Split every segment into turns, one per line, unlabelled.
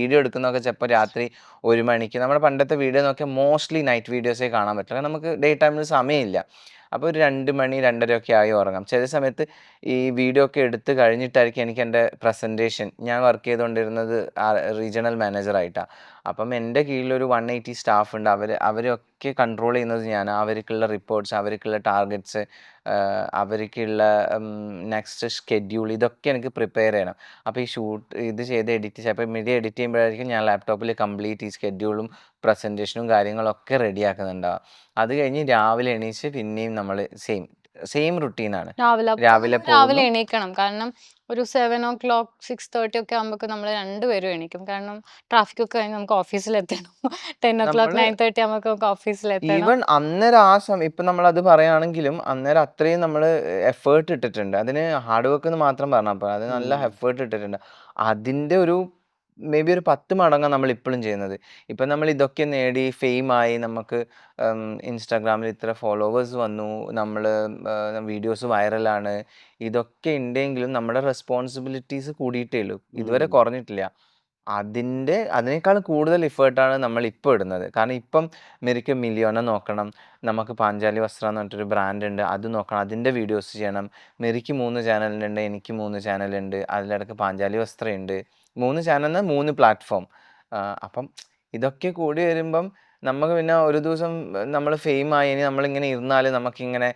Video എടുക്കുന്നതൊക്കെ ചിലപ്പോൾ രാത്രി 1 മണിക്ക്. നമ്മുടെ പണ്ടത്തെ വീഡിയോ നോക്കിയാൽ മോസ്റ്റ്ലി നൈറ്റ് വീഡിയോസേ കാണാൻ പറ്റില്ല. കാരണം നമുക്ക് ഡേ ടൈമിൽ സമയമില്ല. അപ്പോൾ ഒരു 2 മണി 2:30 ഒക്കെ ആയി ഉറങ്ങാം. ചില സമയത്ത് ഈ വീഡിയോ ഒക്കെ എടുത്ത് കഴിഞ്ഞിട്ടായിരിക്കും എനിക്ക് എൻ്റെ പ്രസൻറ്റേഷൻ. ഞാൻ വർക്ക് ചെയ്തുകൊണ്ടിരുന്നത് റീജിയണൽ മാനേജറായിട്ടാണ്. അപ്പം എൻ്റെ കീഴിലൊരു 180 സ്റ്റാഫ് ഉണ്ട്. അവരൊക്കെ കൺട്രോൾ ചെയ്യുന്നത് ഞാനാണ്. അവർക്കുള്ള റിപ്പോർട്ട്സ്, അവർക്കുള്ള ടാർഗറ്റ്സ്, അവർക്കുള്ള നെക്സ്റ്റ് ഷെഡ്യൂൾ, ഇതൊക്കെ എനിക്ക് പ്രിപ്പയർ ചെയ്യണം. അപ്പോൾ ഈ ഇത് ചെയ്ത് എഡിറ്റ് ചിലപ്പോൾ മീഡിയ എഡിറ്റ് ചെയ്യുമ്പോഴായിരിക്കും ഞാൻ ലാപ്ടോപ്പിൽ കംപ്ലീറ്റ് ഈ സ്കെഡ്യൂളും പ്രസൻറ്റേഷനും കാര്യങ്ങളൊക്കെ റെഡിയാക്കുന്നുണ്ടാവുക. അത് കഴിഞ്ഞ് രാവിലെ എണീച്ച് പിന്നെയും നമ്മൾ സെയിം റുട്ടീനാണ്. രാവിലെ പോകുന്നു.
എണീക്കണം. കാരണം ഒരു 7:00 6:30 ഒക്കെ ആകുമ്പോഴേക്കും നമ്മൾ രണ്ടുപേരും എണീക്കും. കാരണം ട്രാഫിക് ഒക്കെ കഴിഞ്ഞ് നമുക്ക് ഓഫീസിലെത്തണം. 10:00
നമ്മള്
9:30 ആകുമ്പോഴേക്കും നമുക്ക് ഓഫീസിലെത്തണം.
ഈവൻ അന്നേരം ആ സമയം ഇപ്പം നമ്മളത് പറയുകയാണെങ്കിലും അന്നേരം അത്രയും നമ്മൾ എഫേർട്ട് ഇട്ടിട്ടുണ്ട്. അതിന് ഹാർഡ് വർക്ക് എന്ന് മാത്രം പറഞ്ഞാൽ പോരാ. അത് നല്ല എഫേർട്ട് ഇട്ടിട്ടുണ്ട്. അതിൻ്റെ ഒരു മേ ബി ഒരു 10 മടങ്ങാണ് നമ്മൾ ഇപ്പോഴും ചെയ്യുന്നത്. ഇപ്പം നമ്മൾ ഇതൊക്കെ നേടി ഫെയിമായി, നമുക്ക് ഇൻസ്റ്റാഗ്രാമിൽ ഇത്ര ഫോളോവേഴ്സ് വന്നു, നമ്മൾ വീഡിയോസ് വൈറലാണ്, ഇതൊക്കെ ഉണ്ടെങ്കിലും നമ്മുടെ റെസ്പോൺസിബിലിറ്റീസ് കൂടിയിട്ടേ ഉള്ളൂ, ഇതുവരെ കുറഞ്ഞിട്ടില്ല. അതിനേക്കാൾ കൂടുതൽ എഫേർട്ടാണ് നമ്മൾ ഇപ്പോൾ ഇടുന്നത്. കാരണം ഇപ്പം മെറിക്ക് മില്യോനെ നോക്കണം, നമുക്ക് പാഞ്ചാലി വസ്ത്ര എന്ന് പറഞ്ഞിട്ടൊരു ബ്രാൻഡ് ഉണ്ട്, അത് നോക്കണം, അതിൻ്റെ വീഡിയോസ് ചെയ്യണം. മെറിക്ക് 3 ചാനലുണ്ട്, എനിക്ക് 3 ചാനലുണ്ട്, അതിലിടക്ക് പാഞ്ചാലി വസ്ത്രയുണ്ട്. 3 ചാനലിന് 3 പ്ലാറ്റ്ഫോം. അപ്പം ഇതൊക്കെ കൂടി വരുമ്പം നമുക്ക് പിന്നെ ഒരു ദിവസം നമ്മൾ ഫെയിമായി ഇനി നമ്മളിങ്ങനെ ഇരുന്നാൽ നമുക്കിങ്ങനെ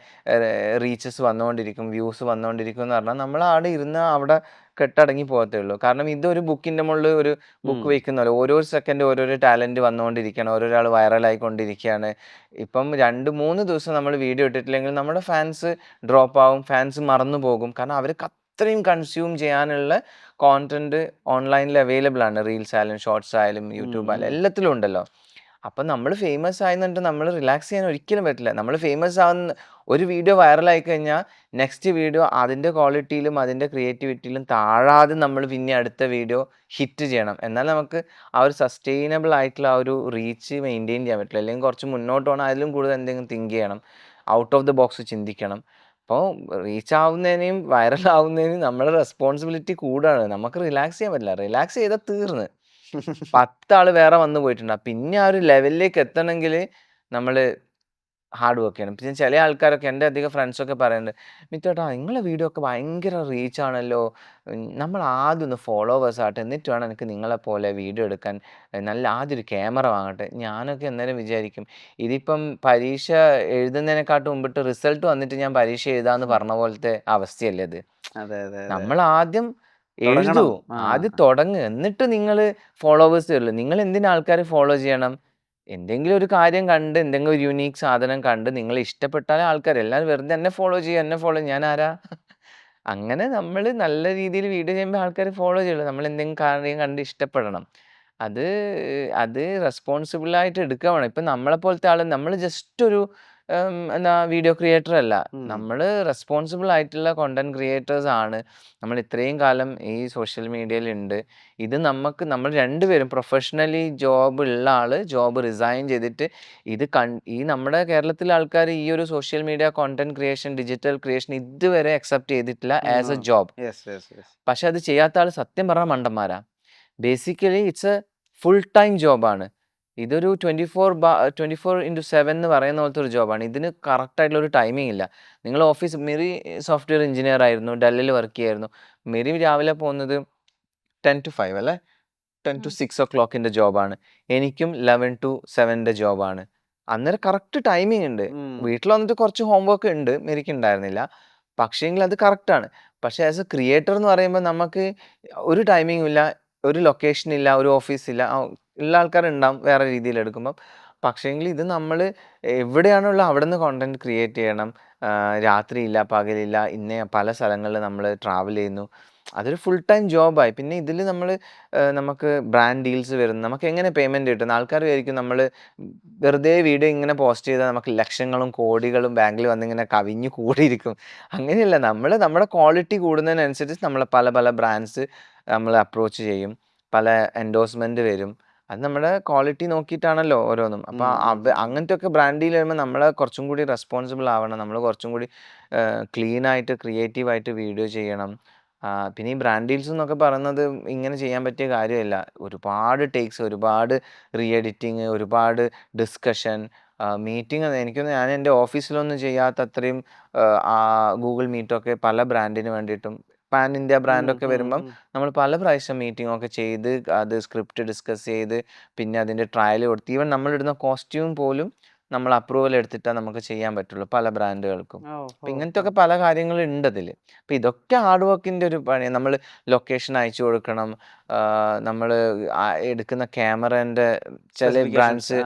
റീച്ചസ് വന്നുകൊണ്ടിരിക്കും, വ്യൂസ് വന്നുകൊണ്ടിരിക്കും എന്ന് പറഞ്ഞാൽ നമ്മൾ അവിടെ ഇരുന്ന് അവിടെ കെട്ടടങ്ങി പോകത്തേ ഉള്ളൂ. കാരണം ഇതൊരു ബുക്കിൻ്റെ മുകളിൽ ഒരു ബുക്ക് വയ്ക്കുന്ന ഓരോ സെക്കൻഡ് ഓരോരോ ടാലൻറ്റ് വന്നുകൊണ്ടിരിക്കുകയാണ്, ഓരോരാൾ വൈറലായിക്കൊണ്ടിരിക്കുകയാണ്. ഇപ്പം 2-3 ദിവസം നമ്മൾ വീഡിയോ ഇട്ടിട്ടില്ലെങ്കിൽ നമ്മുടെ ഫാൻസ് ഡ്രോപ്പ് ആവും, ഫാൻസ് മറന്നു പോകും. കാരണം അവർക്ക് അത്രയും കൺസ്യൂം ചെയ്യാനുള്ള കോണ്ടന്റ് ഓൺലൈനിൽ അവൈലബിൾ ആണ്. റീൽസ് ആയാലും ഷോർട്സ് ആയാലും യൂട്യൂബ് ആയാലും എല്ലാത്തിലും ഉണ്ടല്ലോ. അപ്പം നമ്മൾ ഫേമസ് ആയെന്നിട്ട് നമ്മൾ റിലാക്സ് ചെയ്യാൻ ഒരിക്കലും പറ്റില്ല. നമ്മൾ ഫേമസ് ആവുന്ന ഒരു വീഡിയോ വൈറലായി കഴിഞ്ഞാൽ നെക്സ്റ്റ് വീഡിയോ അതിൻ്റെ ക്വാളിറ്റിയിലും അതിൻ്റെ ക്രിയേറ്റിവിറ്റിയിലും താഴാതെ നമ്മൾ പിന്നെ അടുത്ത വീഡിയോ ഹിറ്റ് ചെയ്യണം. എന്നാൽ നമുക്ക് ആ ഒരു സസ്റ്റെയിനബിൾ ആയിട്ടുള്ള ആ ഒരു റീച്ച് മെയിൻറ്റെയിൻ ചെയ്യാൻ പറ്റില്ല. അല്ലെങ്കിൽ കുറച്ച് മുന്നോട്ട് പോകണം, അതിലും കൂടുതൽ എന്തെങ്കിലും തിങ്ക് ചെയ്യണം, ഔട്ട് ഓഫ് ദ ബോക്സ് ചിന്തിക്കണം. അപ്പോൾ റീച്ച് ആവുന്നതിനെയും വൈറലാവുന്നതിനും നമ്മുടെ റെസ്പോൺസിബിലിറ്റി കൂടുകയാണ്. നമുക്ക് റിലാക്സ് ചെയ്യാൻ പറ്റില്ല. റിലാക്സ് ചെയ്താൽ തീർന്ന് 10 ആൾ വേറെ വന്നു പോയിട്ടുണ്ടാവും. പിന്നെ ആ ഒരു ലെവലിലേക്ക് എത്തണമെങ്കിൽ നമ്മൾ ഹാർഡ് വർക്ക് ചെയ്യണം. പിന്നെ ചില ആൾക്കാരൊക്കെ, എൻ്റെ അധികം ഫ്രണ്ട്സൊക്കെ പറയുന്നുണ്ട്, മിത്തുവേട്ടാ നിങ്ങളെ വീഡിയോ ഒക്കെ ഭയങ്കര റീച്ചാണല്ലോ, നമ്മൾ ആദ്യം ഒന്ന് ഫോളോവേഴ്സ് ആട്ടെ, എന്നിട്ട് വേണം എനിക്ക് നിങ്ങളെപ്പോലെ വീഡിയോ എടുക്കാൻ, ആദ്യം ഒരു ക്യാമറ വാങ്ങട്ടെ. ഞാനൊക്കെ അന്നേരം വിചാരിക്കും, ഇതിപ്പം പരീക്ഷ എഴുതുന്നതിനെക്കാട്ടും മുമ്പിട്ട് റിസൾട്ട് വന്നിട്ട് ഞാൻ പരീക്ഷ എഴുതാമെന്ന് പറഞ്ഞ പോലത്തെ അവസ്ഥയല്ലേ അത്. നമ്മൾ ആദ്യം എഴുതൂ, ആദ്യം തുടങ്ങ്, എന്നിട്ട് നിങ്ങൾ ഫോളോവേഴ്സ് തരുള്ളൂ. നിങ്ങൾ എന്തിനാ ആൾക്കാർ ഫോളോ ചെയ്യണം? എന്തെങ്കിലും ഒരു കാര്യം കണ്ട്, എന്തെങ്കിലും ഒരു യുണീക്ക് സാധനം കണ്ട് നിങ്ങൾ ഇഷ്ടപ്പെട്ടാൽ ആൾക്കാർ എല്ലാവരും വെറുതെ എന്നെ ഫോളോ ചെയ്യും, എന്നെ ഫോളോ ഞാൻ ആരാ? അങ്ങനെ നമ്മൾ നല്ല രീതിയിൽ വീഡിയോ ചെയ്യുമ്പോൾ ആൾക്കാർ ഫോളോ ചെയ്യുള്ളൂ. നമ്മൾ എന്തെങ്കിലും കാര്യം കണ്ട് ഇഷ്ടപ്പെടണം. അത് അത് റെസ്പോൺസിബിളായിട്ട് എടുക്കുക വേണം. ഇപ്പം നമ്മളെപ്പോലത്തെ ആൾ, നമ്മൾ ജസ്റ്റ് ഒരു എന്താ വീഡിയോ ക്രിയേറ്റർ അല്ല. നമ്മൾ റെസ്പോൺസിബിൾ ആയിട്ടുള്ള കോണ്ടന്റ് ക്രിയേറ്റേഴ്സ് ആണ്. നമ്മൾ ഇത്രയും കാലം ഈ സോഷ്യൽ മീഡിയയിലുണ്ട്. ഇത് നമ്മൾ രണ്ടുപേരും പ്രൊഫഷണലി ജോബ് ഉള്ള ആൾ ജോബ് റിസൈൻ ചെയ്തിട്ട് ഈ നമ്മുടെ കേരളത്തിലെ ആൾക്കാർ ഈ ഒരു social media content creation, digital creation ഇതുവരെ അക്സെപ്റ്റ് ചെയ്തിട്ടില്ല ആസ് എ ജോബ്. പക്ഷെ അത് ചെയ്യാത്ത ആൾ സത്യം പറഞ്ഞാൽ മണ്ടന്മാരാ. Basically it's a full time ജോബാണ്. ഇതൊരു 24/7 എന്ന് പറയുന്ന പോലത്തെ ഒരു ജോബാണ്. ഇതിന് കറക്റ്റായിട്ടുള്ള ഒരു ടൈമിംഗ് ഇല്ല. നിങ്ങൾ മെറി സോഫ്റ്റ്വെയർ എഞ്ചിനീയർ ആയിരുന്നു, ഡെല്ലിൽ വർക്ക് ചെയ്യായിരുന്നു. മെറി രാവിലെ പോകുന്നത് 10 to 5 അല്ലേ, 10 to 6 ജോബാണ്. എനിക്കും 11 to 7 ജോബാണ്. അന്നേരം കറക്റ്റ് ടൈമിംഗ് ഉണ്ട്. വീട്ടിൽ വന്നിട്ട് കുറച്ച് ഹോംവർക്ക് ഉണ്ട്, മെറിക്ക് ഉണ്ടായിരുന്നില്ല. പക്ഷേങ്കിൽ അത് കറക്റ്റാണ്. പക്ഷേ ആസ് എ ക്രിയേറ്റർ എന്ന് പറയുമ്പോൾ നമുക്ക് ഒരു ടൈമിംഗും ഇല്ല, ഒരു ലൊക്കേഷൻ ഇല്ല, ഒരു ഓഫീസ് ഇല്ല. ഉള്ള ആൾക്കാരുണ്ടാവും വേറെ രീതിയിൽ എടുക്കുമ്പം. പക്ഷേങ്കിൽ ഇത് നമ്മൾ എവിടെയാണുള്ള അവിടെ നിന്ന് കോണ്ടന്റ് ക്രിയേറ്റ് ചെയ്യണം. രാത്രിയില്ല, പകലില്ല, പല സ്ഥലങ്ങളിൽ നമ്മൾ ട്രാവൽ ചെയ്യുന്നു. അതൊരു ഫുൾ ടൈം ജോബായി. പിന്നെ ഇതിൽ നമുക്ക് ബ്രാൻഡ് ഡീൽസ് വരുന്നു. നമുക്ക് എങ്ങനെ പേയ്മെൻറ്റ് കിട്ടുന്നത്? ആൾക്കാർ വിചാരിക്കും നമ്മൾ വെറുതെ വീഡിയോ ഇങ്ങനെ പോസ്റ്റ് ചെയ്താൽ നമുക്ക് ലക്ഷങ്ങളും കോടികളും ബാങ്കിൽ വന്നിങ്ങനെ കവിഞ്ഞു കൂടിയിരിക്കും. അങ്ങനെയല്ല. നമ്മുടെ ക്വാളിറ്റി കൂടുന്നതിനനുസരിച്ച് നമ്മൾ പല പല ബ്രാൻഡ്സ് നമ്മൾ അപ്രോച്ച് ചെയ്യും. പല എൻഡോഴ്സ്മെൻറ്റ് വരും. അത് നമ്മുടെ ക്വാളിറ്റി നോക്കിയിട്ടാണല്ലോ ഓരോന്നും. അപ്പോൾ അങ്ങനത്തെ ഒക്കെ ബ്രാൻഡ് ഡീൽ വരുമ്പോൾ നമ്മൾ കുറച്ചും കൂടി റെസ്പോൺസിബിൾ ആവണം. നമ്മൾ കുറച്ചും കൂടി ക്ലീനായിട്ട് ക്രിയേറ്റീവായിട്ട് വീഡിയോ ചെയ്യണം. പിന്നെ ഈ ബ്രാൻഡ് ഡീൽസ് എന്നൊക്കെ പറയുന്നത് ഇങ്ങനെ ചെയ്യാൻ പറ്റിയ കാര്യമല്ല. ഒരുപാട് ടേക്സ്, ഒരുപാട് റീ എഡിറ്റിംഗ്, ഒരുപാട് ഡിസ്കഷൻ, മീറ്റിംഗ്. എനിക്ക് തോന്നുന്നു ഞാൻ എൻ്റെ ഓഫീസിലൊന്നും ചെയ്യാത്ത അത്രയും ഗൂഗിൾ മീറ്റൊക്കെ പല ബ്രാൻഡിന് വേണ്ടിയിട്ടും പാൻ ഇന്ത്യ ബ്രാൻഡൊക്കെ വരുമ്പം നമ്മൾ പല പ്രാവശ്യം മീറ്റിംഗൊക്കെ ചെയ്ത് അത് സ്ക്രിപ്റ്റ് ഡിസ്കസ് ചെയ്ത് പിന്നെ അതിൻ്റെ ട്രയൽ കൊടുത്ത് ഈവൻ നമ്മളിടുന്ന കോസ്റ്റ്യൂം പോലും നമ്മൾ അപ്രൂവൽ എടുത്തിട്ടാണ് നമുക്ക് ചെയ്യാൻ പറ്റുള്ളൂ പല ബ്രാൻഡുകൾക്കും. അപ്പം ഇങ്ങനത്തെയൊക്കെ പല കാര്യങ്ങളുണ്ട് അതിൽ. അപ്പം ഇതൊക്കെ ഹാർഡ് വർക്കിൻ്റെ ഒരു പണിയാണ്. നമ്മൾ ലൊക്കേഷൻ അയച്ചു കൊടുക്കണം, നമ്മൾ എടുക്കുന്ന ക്യാമറേൻ്റെ ചില ബ്രാൻഡ്സ്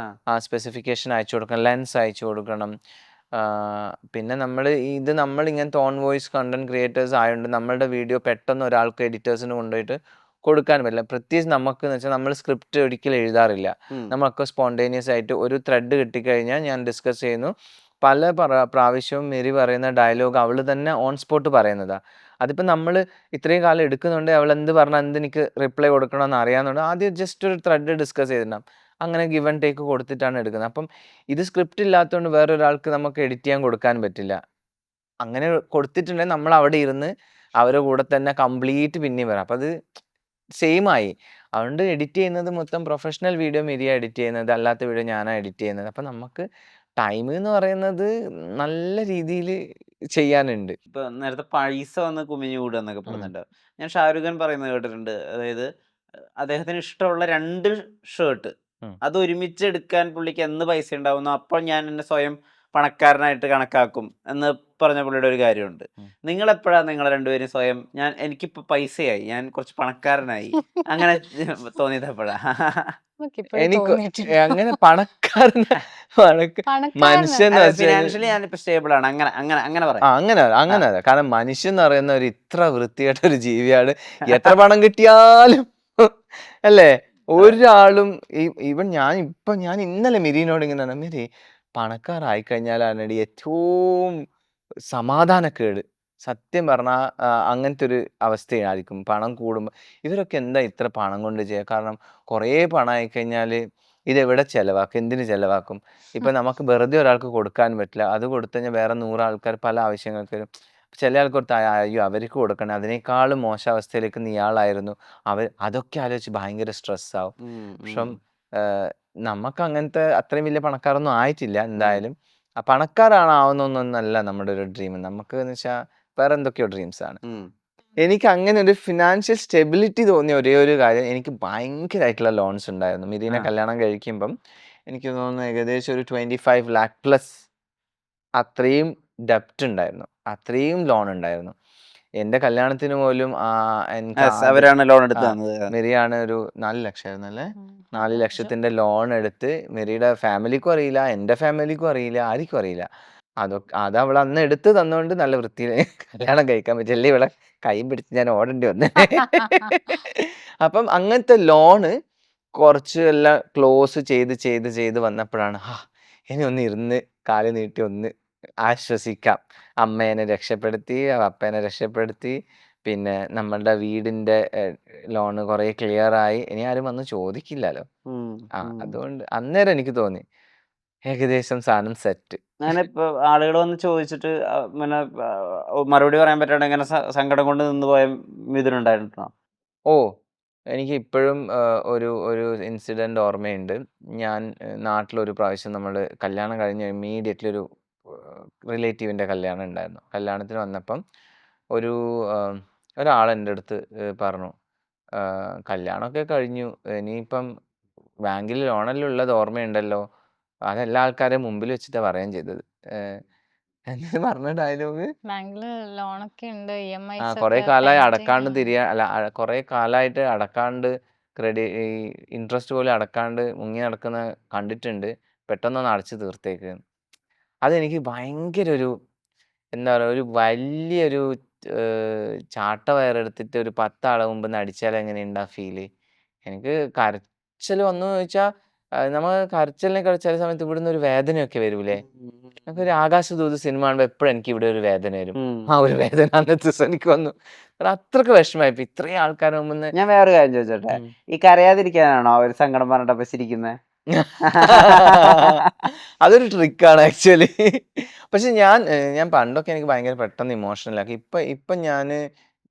സ്പെസിഫിക്കേഷൻ അയച്ചു കൊടുക്കണം, ലെൻസ് അയച്ചു കൊടുക്കണം. പിന്നെ നമ്മൾ ഇങ്ങനത്തെ ഓൺ വോയിസ് കണ്ടന്റ് ക്രിയേറ്റേഴ്സ് ആയതുകൊണ്ട് നമ്മളുടെ വീഡിയോ പെട്ടെന്ന് ഒരാൾക്ക് എഡിറ്റേഴ്സിന് കൊണ്ടുപോയിട്ട് കൊടുക്കാൻ പറ്റില്ല. പ്രത്യേകിച്ച് നമുക്ക് എന്ന് വെച്ചാൽ നമ്മൾ സ്ക്രിപ്റ്റ് ഒരിക്കലും എഴുതാറില്ല. നമ്മളൊക്കെ സ്പോണ്ടേനിയസ് ആയിട്ട് ഒരു ത്രെഡ് കിട്ടിക്കഴിഞ്ഞാൽ ഞാൻ ഡിസ്കസ് ചെയ്യുന്നു. പല പ്രാവശ്യവും മെറി പറയുന്ന ഡയലോഗ് അവൾ തന്നെ ഓൺ സ്പോട്ട് പറയുന്നതാണ്. അതിപ്പോൾ നമ്മൾ ഇത്രയും കാലം എടുക്കുന്നുണ്ട്, അവൾ എന്ത് പറഞ്ഞാൽ എനിക്ക് റിപ്ലൈ കൊടുക്കണമെന്ന് അറിയാവുന്നതുകൊണ്ട് ആദ്യം ജസ്റ്റ് ഒരു ത്രെഡ് ഡിസ്കസ് ചെയ്തിട്ടുണ്ടാകും. അങ്ങനെ ഗിവ് ആൻഡ് ടേക്ക് കൊടുത്തിട്ടാണ് എടുക്കുന്നത്. അപ്പം ഇത് സ്ക്രിപ്റ്റ് ഇല്ലാത്തതുകൊണ്ട് വേറൊരാൾക്ക് നമുക്ക് എഡിറ്റ് ചെയ്യാൻ കൊടുക്കാൻ പറ്റില്ല. അങ്ങനെ കൊടുത്തിട്ടുണ്ടെങ്കിൽ നമ്മൾ അവിടെ ഇരുന്ന് അവരുടെ കൂടെ തന്നെ കംപ്ലീറ്റ് പിന്നെയും വരാം. അപ്പം അത് സെയിം ആയി. അതുകൊണ്ട് എഡിറ്റ് ചെയ്യുന്നത് മൊത്തം പ്രൊഫഷണൽ വീഡിയോ മെരിയ എഡിറ്റ് ചെയ്യുന്നത്, അല്ലാത്ത വീഡിയോ ഞാനാണ് എഡിറ്റ് ചെയ്യുന്നത്. അപ്പം നമുക്ക് ടൈം എന്ന് പറയുന്നത് നല്ല രീതിയിൽ ചെയ്യാനുണ്ട്.
ഇപ്പൊ നേരത്തെ പൈസ വന്ന് കുമിഞ്ഞു കൂടുക എന്നൊക്കെ പറഞ്ഞിട്ടുണ്ട്. ഞാൻ ഷാരൂഖ് ഖാൻ പറയുന്നത് കേട്ടിട്ടുണ്ട്. അതായത് അദ്ദേഹത്തിന് ഇഷ്ടമുള്ള 2 ഷർട്ട് അത് ഒരുമിച്ച് എടുക്കാൻ പുള്ളിക്ക് എന്ന് പൈസ ഉണ്ടാവുന്നു അപ്പോൾ ഞാൻ എന്നെ സ്വയം പണക്കാരനായിട്ട് കണക്കാക്കും എന്ന് പറഞ്ഞ പുള്ളിയുടെ ഒരു കാര്യമുണ്ട്. നിങ്ങൾ എപ്പോഴാണ് നിങ്ങളെ രണ്ടുപേരും സ്വയം എനിക്കിപ്പോ പൈസയായി, ഞാൻ കുറച്ച് പണക്കാരനായി അങ്ങനെ തോന്നിയത് എപ്പോഴാ?
എനിക്ക് അങ്ങനെ മനുഷ്യൻ
ഫിനാൻഷ്യലി ഞാനിപ്പോ സ്റ്റേബിൾ ആണ്, അങ്ങനെ അങ്ങനെ അങ്ങനെ പറയാം.
അങ്ങനെ കാരണം മനുഷ്യൻ എന്ന് പറയുന്ന ഒരു ഇത്ര വൃത്തികെട്ട ഒരു ജീവിയാണ്. എത്ര പണം കിട്ടിയാലും അല്ലേ, ഒരാളും ഈവൻ ഞാൻ ഇന്നലെ മിരീനോട് ഇങ്ങനെ മിരി പണക്കാരായി കഴിഞ്ഞാലാണ് ഏറ്റവും സമാധാനക്കേട്. സത്യം പറഞ്ഞാൽ അങ്ങനത്തെ ഒരു അവസ്ഥയായിരിക്കും പണം കൂടുമ്പോൾ. ഇവരൊക്കെ എന്താ ഇത്ര പണം കൊണ്ട് ചെയ്യുക? കാരണം കുറേ പണം ആയിക്കഴിഞ്ഞാൽ ഇതെവിടെ ചിലവാക്കും, എന്തിന് ചിലവാക്കും? ഇപ്പം നമുക്ക് വെറുതെ ഒരാൾക്ക് കൊടുക്കാൻ പറ്റില്ല. അത് കൊടുത്തു കഴിഞ്ഞാൽ വേറെ 100 ആൾക്കാർ പല ആവശ്യങ്ങൾക്ക് വരും. ചില ആൾക്ക് കൊടുത്താൽ അയ്യോ അവർക്ക് കൊടുക്കണം, അതിനേക്കാളും മോശം അവസ്ഥയിലേക്ക് ഇയാളായിരുന്നു. അതൊക്കെ ആലോചിച്ച് ഭയങ്കര സ്ട്രെസ്സാവും. പക്ഷെ നമുക്ക് അങ്ങനത്തെ അത്രയും വലിയ പണക്കാരൊന്നും ആയിട്ടില്ല എന്തായാലും. പണക്കാരാവുന്നൊന്നല്ല നമ്മുടെ ഒരു ഡ്രീം. നമുക്ക് എന്ന് വെച്ചാൽ വേറെ എന്തൊക്കെയോ ഡ്രീംസാണ്. എനിക്ക് അങ്ങനെ ഒരു ഫിനാൻഷ്യൽ സ്റ്റെബിലിറ്റി തോന്നിയ ഒരേ ഒരു കാര്യം, എനിക്ക് ഭയങ്കരമായിട്ടുള്ള ലോൺസ് ഉണ്ടായിരുന്നു. മിരീനെ കല്യാണം കഴിക്കുമ്പം എനിക്ക് തോന്നുന്നു ഏകദേശം ഒരു 25 lakh പ്ലസ് അത്രയും ഡെപ്റ്റ് ഉണ്ടായിരുന്നു, അത്രയും ലോൺ ഉണ്ടായിരുന്നു. എൻ്റെ കല്യാണത്തിന് പോലും
അവരാണ് ലോൺ എടുത്ത് തന്നത്.
മെറിയാണ് ഒരു 4 ലക്ഷം ആയിരുന്നു അല്ലേ, 4 ലക്ഷത്തിൻ്റെ ലോൺ എടുത്ത്. മെറിയുടെ ഫാമിലിക്കും അറിയില്ല, എൻ്റെ ഫാമിലിക്കും അറിയില്ല, ആർക്കും അറിയില്ല. അത് അവൾ അന്ന് എടുത്ത് തന്നുകൊണ്ട് നല്ല വൃത്തിയിൽ കല്യാണം കഴിക്കാൻ പറ്റില്ല. ഇവിടെ കൈയും പിടിച്ച് ഞാൻ ഓടേണ്ടി വന്നേ. അപ്പം അങ്ങനത്തെ ലോണ് കുറച്ച് എല്ലാം ക്ലോസ് ചെയ്ത് വന്നപ്പോഴാണ് ഇനി ഒന്ന് ഇരുന്ന് കാല് നീട്ടി ഒന്ന് ആശ്വസിക്കാം. അമ്മേനെ രക്ഷപ്പെടുത്തി, അപ്പേനെ രക്ഷപ്പെടുത്തി, പിന്നെ നമ്മളുടെ വീടിൻ്റെ ലോണ് കുറേ ക്ലിയർ ആയി. ഇനി ആരും വന്ന് ചോദിക്കില്ലല്ലോ. അതുകൊണ്ട് അന്നേരം എനിക്ക് തോന്നി ഏകദേശം സാധനം സെറ്റ്.
അങ്ങനെ ഇപ്പൊ ആളുകൾ വന്ന് ചോദിച്ചിട്ട് പിന്നെ മറുപടി പറയാൻ പറ്റാണ്ട് ഇങ്ങനെ സങ്കടം കൊണ്ട് നിന്ന് പോയ മിഥുനുണ്ടായിട്ടുണ്ടോ?
ഓ, എനിക്ക് ഇപ്പോഴും ഒരു ഇൻസിഡൻറ്റ് ഓർമ്മയുണ്ട്. ഞാൻ നാട്ടിലൊരു പ്രാവശ്യം നമ്മൾ കല്യാണം കഴിഞ്ഞ് ഇമ്മീഡിയറ്റ്ലി ഒരു റിലേറ്റീവിൻ്റെ കല്യാണം ഉണ്ടായിരുന്നു. കല്യാണത്തിന് വന്നപ്പം ഒരാൾ എൻ്റെ അടുത്ത് പറഞ്ഞു, കല്യാണമൊക്കെ കഴിഞ്ഞു, ഇനിയിപ്പം ബാങ്കിൽ ലോണെല്ലാം ഉള്ളത് ഓർമ്മയുണ്ടല്ലോ. അതെല്ലാ ആൾക്കാരെയും മുമ്പിൽ വെച്ചിട്ടാണ് പറയുകയും ചെയ്തത്. എന്ന് പറഞ്ഞ ഡയലോഗ്
ബാങ്കില് ലോണൊക്കെ ഉണ്ട്,
കുറേ കാലമായി അടക്കാണ്ട് കുറേ കാലമായിട്ട് അടക്കാണ്ട് ഈ ഇൻട്രസ്റ്റ് പോലും അടക്കാണ്ട് മുങ്ങി നടക്കുന്ന കണ്ടിട്ടുണ്ട്. പെട്ടെന്നൊന്ന് അടച്ചു തീർത്തേക്ക്. അതെനിക്ക് ഭയങ്കര എന്താ പറയുക, ഒരു വലിയൊരു ചാട്ട വയറെടുത്തിട്ട് ഒരു 10 ആളെ മുമ്പ് നിന്ന് അടിച്ചാൽ എങ്ങനെയുണ്ടാ ഫീല്? എനിക്ക് കരച്ചിൽ വന്നു ചോദിച്ചാൽ നമ്മൾ കരച്ചിലിനേക്കാൾ ചില സമയത്ത് ഇവിടുന്ന് ഒരു വേദനയൊക്കെ വരൂലേ. ഒരു ആകാശദൂത് സിനിമ കാണുമ്പോൾ എപ്പോഴും എനിക്ക് ഇവിടെ ഒരു വേദന വരും. ആ ഒരു വേദന അന്നത്തെ ദിവസം എനിക്ക് വന്നു. അത്രക്ക് വിഷമമായിപ്പോ ഇത്രയും ആൾക്കാരുടെ മുമ്പ്.
ഞാൻ വേറൊരു കാര്യം ചോദിച്ചോട്ടെ, ഈ കരയാതിരിക്കാനാണോ ഒരു സങ്കടം പറഞ്ഞിട്ടപ്പോ ചിരിക്കുന്നത്?
അതൊരു ട്രിക്കാണ് ആക്ച്വലി. പക്ഷെ ഞാൻ പണ്ടൊക്കെ എനിക്ക് ഭയങ്കര പെട്ടെന്ന് ഇമോഷണൽ ആക്കി. ഇപ്പം ഞാൻ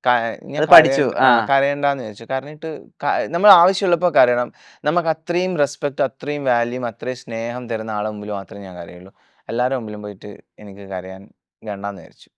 ഞാൻ
അത് പഠിച്ചു.
കരയണ്ടാന്ന് വിചാരിച്ചു. കരഞ്ഞിട്ട് നമ്മൾ ആവശ്യമുള്ളപ്പോൾ കരയണം. നമുക്ക് അത്രയും റെസ്പെക്ട്, അത്രയും വാല്യൂം, അത്രയും സ്നേഹം തരുന്ന ആളെ മുമ്പിൽ മാത്രമേ ഞാൻ കരയുള്ളൂ. എല്ലാവരുടെ മുമ്പിലും പോയിട്ട് എനിക്ക് കരയാൻ വേണ്ടാന്ന് വിചാരിച്ചു.